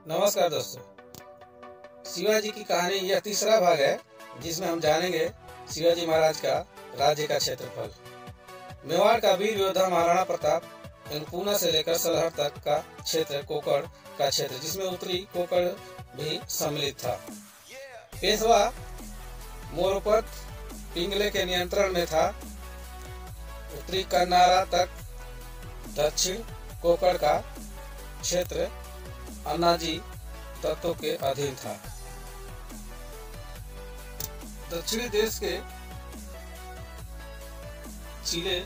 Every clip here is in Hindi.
नमस्कार दोस्तों, शिवाजी की कहानी यह तीसरा भाग है जिसमें हम जानेंगे शिवाजी महाराज का राज्य का क्षेत्रफल। मेवाड़ का वीर योद्धा महाराणा प्रताप पूना से लेकर सलहट तक का क्षेत्र कोकण का क्षेत्र, जिसमें उत्तरी कोकण भी सम्मिलित था। पेशवा मोरोपंत पिंगले के नियंत्रण में था। उत्तरी कन्नारा तक दक्षिण कोकण का क्षेत्र अन्नाजी तत्वों के अधीन था। दक्षिणी देश के जिले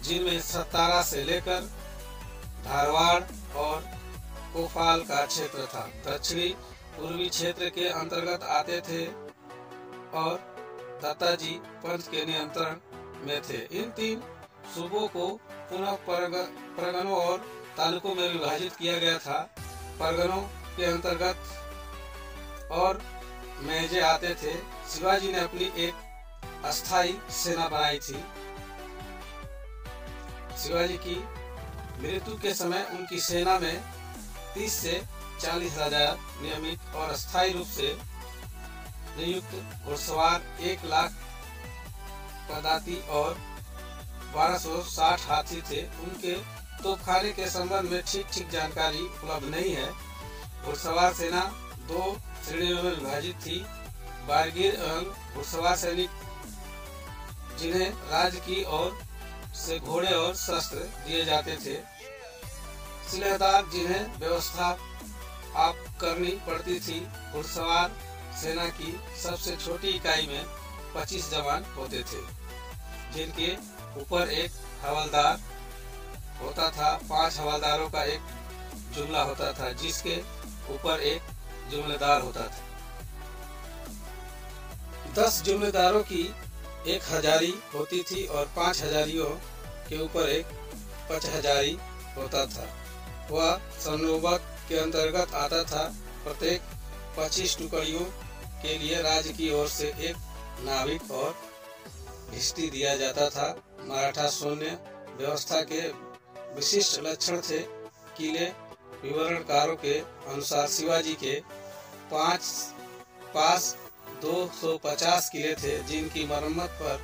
जिनमें सतारा से लेकर धारवाड़ और कोपाल का क्षेत्र था, दक्षिणी पूर्वी क्षेत्र के अंतर्गत आते थे और दत्ताजी पंथ के नियंत्रण में थे। इन तीन सूबों को पुनः परगनों और तालुकों में विभाजित किया गया था। परगनों के अंतर्गत और मेजे आते थे। शिवाजी ने अपनी एक अस्थायी सेना बनाई थी। शिवाजी की मृत्यु के समय उनकी सेना में 30 से 40 हजार नियमित और अस्थायी रूप से नियुक्त घुड़सवार, 1 लाख पदाती और 1260 हाथी थे। उनके तोपखाने के संबंध में ठीक जानकारी उपलब्ध नहीं है। घुड़सवार सेना 2 श्रेणियों में विभाजित थी। बारगीर एवं घुड़सवार सैनिक, जिन्हें राज्य की ओर से घोड़े और शस्त्र दिए जाते थे। सिलहदार, जिन्हें व्यवस्था आप करनी पड़ती थी। घुड़सवार सेना की सबसे छोटी इकाई में 25 जवान होते थे, जिनके ऊपर एक हवलदार होता था। 5 हवलदारों का एक जुमला होता था, जिसके ऊपर एक जुमलेदार होता था। 10 जुमलेदारों की 1 हजारी होती थी और 5 हजारियों के ऊपर एक 5 हजारी होता था। वह सनोबत के अंतर्गत आता था। प्रत्येक 25 टुकड़ियों के लिए राज्य की ओर से एक नाविक और भिष्टी दिया जाता था। मराठा सैन्य व्यवस्था के विशिष्ट लक्षण थे। किले विवरणकारों के अनुसार शिवाजी के पास 250 किले थे, जिनकी मरम्मत पर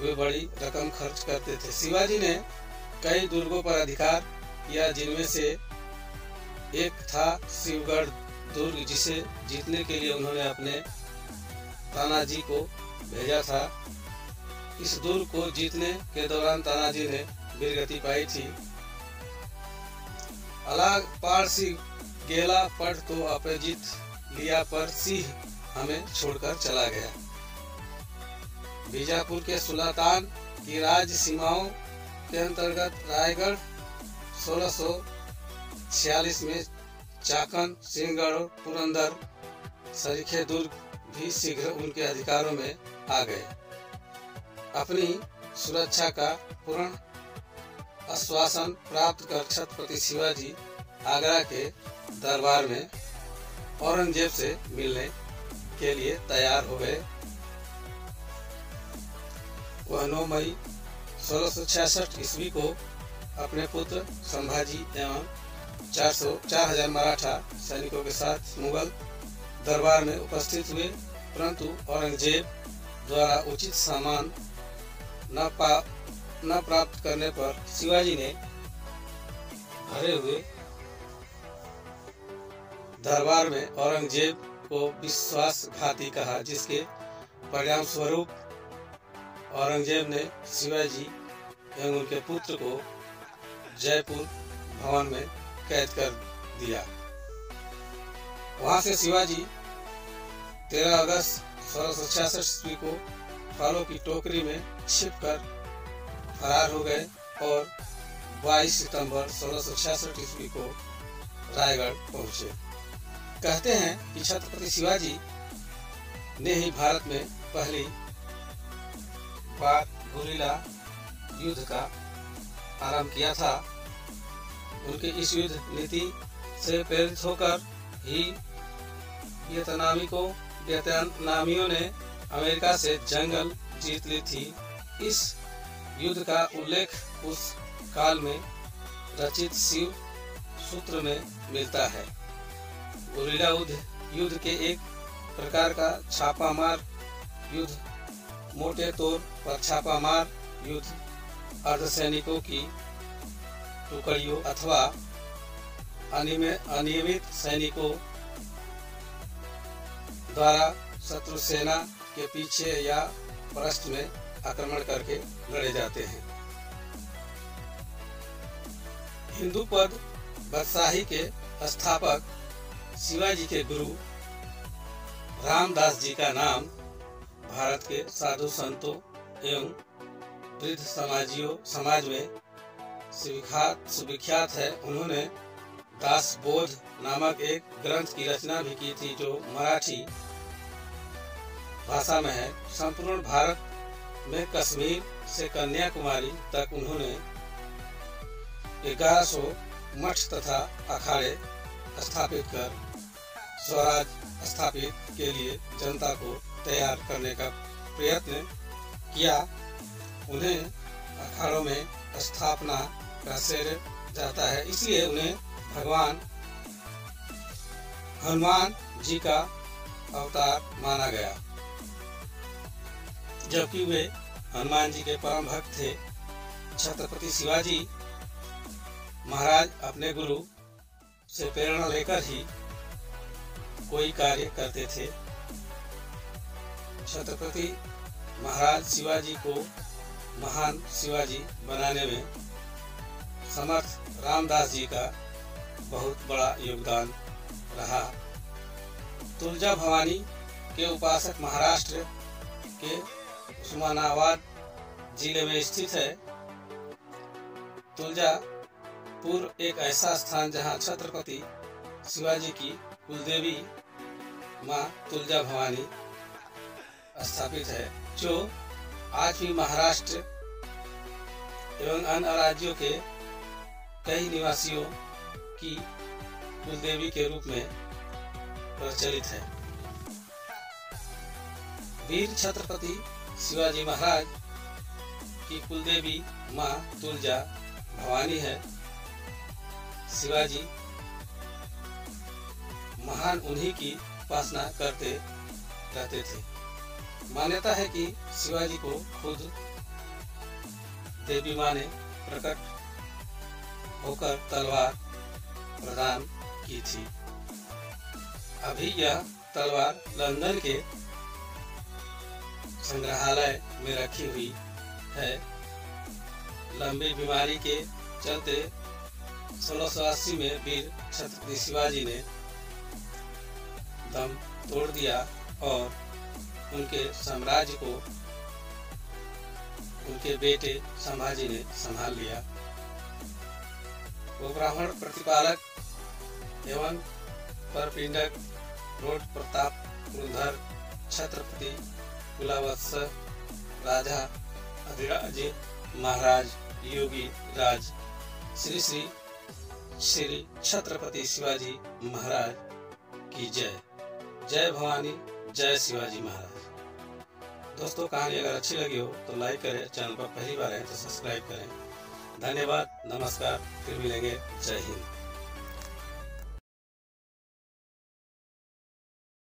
वे बड़ी रकम खर्च करते थे। शिवाजी ने कई दुर्गों पर अधिकार किया, जिनमें से एक था शिवगढ़ दुर्ग, जिसे जीतने के लिए उन्होंने अपने तानाजी को भेजा था। इस दुर्ग को जीतने के दौरान तानाजी ने वीरगति पाई थी। अलाग पारसी गेला पढ़ तो अपराजित लिया, पर सिंह हमें छोड़कर चला गया। बीजापुर के सुल्तान की राज सीमाओं के अंतर्गत रायगढ़ 1646 में चाकन, सिंहगढ़ और पुरंदर सरीखे दुर्ग भी शीघ्र उनके अधिकारों में आ गए। अपनी सुरक्षा का पूर्ण आश्वासन प्राप्त कर छत्रपति शिवाजी आगरा के दरबार में औरंगजेब से मिलने के लिए तैयार हो गए। वह 9 मई 1666 ईस्वी को अपने पुत्र संभाजी एवं 4000 मराठा सैनिकों के साथ मुगल दरबार में उपस्थित हुए, परंतु औरंगजेब द्वारा उचित सम्मान न प्राप्त करने पर शिवाजी ने भरे हुए दरबार में औरंगजेब को विश्वासघाती कहा, जिसके परिणाम स्वरूप औरंगजेब ने शिवाजी एवं उनके पुत्र को जयपुर भवन में कैद कर दिया। वहां से शिवाजी 13 अगस्त 1666 ईस्वी को फलों की टोकरी में छिपकर फरार हो गए और 22 सितंबर 1666 ईस्वी को रायगढ़ पहुंचे। कहते हैं कि छत्रपति शिवाजी ने ही भारत में पहली बार गुरिल्ला युद्ध का आरंभ किया था। उनके इस युद्ध नीति से प्रेरित होकर ही वियतनामियों ने अमेरिका से जंगल जीत ली थी। इस युद्ध का उल्लेख उस काल में रचित शिव सूत्र में मिलता है। गुरिल्ला युद्ध के एक प्रकार का छापामार युद्ध, मोटे तौर पर छापामार युद्ध अर्धसैनिकों की टुकड़ियों अथवा अनियमित सैनिकों द्वारा शत्रु सेना के पीछे या पृष्ठ में आक्रमण करके लड़े जाते हैं। हिंदू पद बादशाही के स्थापक शिवाजी के गुरु रामदास जी का नाम भारत के साधु संतों एवं वृद्ध समाज में सुविख्यात है। उन्होंने दासबोध नामक एक ग्रंथ की रचना भी की थी, जो मराठी भाषा में है। संपूर्ण भारत में कश्मीर से कन्याकुमारी तक उन्होंने 1100 मठ तथा अखाड़े स्थापित कर स्वराज स्थापित के लिए जनता को तैयार करने का प्रयत्न किया। उन्हें अखाड़ों में स्थापना का श्रेय जाता है, इसलिए उन्हें भगवान हनुमान जी का अवतार माना गया। जबकि वे हनुमान जी के परम भक्त थे। छत्रपति शिवाजी महाराज अपने गुरु से प्रेरणा लेकर ही कोई कार्य करते थे। छत्रपति महाराज शिवाजी को महान शिवाजी बनाने में समर्थ रामदास जी का बहुत बड़ा योगदान रहा। तुलजा भवानी के उपासक महाराष्ट्र के उस्मानाबाद जिले में स्थित है। तुलजापुर एक ऐसा स्थान जहां छत्रपति शिवाजी की कुलदेवी मां तुलजा भवानी स्थापित है, जो आज भी महाराष्ट्र एवं अन्य राज्यों के कई निवासियों की कुलदेवी के रूप में प्रचलित है। वीर छत्रपति शिवाजी महाराज की कुलदेवी मां तुलजा भवानी है। शिवाजी महान उन्हीं की उपासना करते रहते थे। मान्यता है कि शिवाजी को खुद देवी मां ने प्रकट होकर तलवार प्रदान की थी। अभी यह तलवार लंदन के संग्रहालय में रखी हुई है। लंबी बीमारी के चलते 1680 में वीर छत्रपति शिवाजी ने दम तोड़ दिया और उनके साम्राज्य को उनके बेटे संभाजी ने संभाल लिया। वो ब्राह्मण प्रतिपालक एवं परपिंडक रोड प्रताप पुरंदर छत्रपति कुलावत्स राजा अधिराज महाराज योगी राज श्री श्री श्री छत्रपति शिवाजी महाराज की जय। जय भवानी, जय शिवाजी महाराज। दोस्तों, कहानी अगर अच्छी लगी हो तो लाइक करें, चैनल पर पहली बार है तो सब्सक्राइब करें। धन्यवाद, नमस्कार, फिर मिलेंगे। जय हिंद।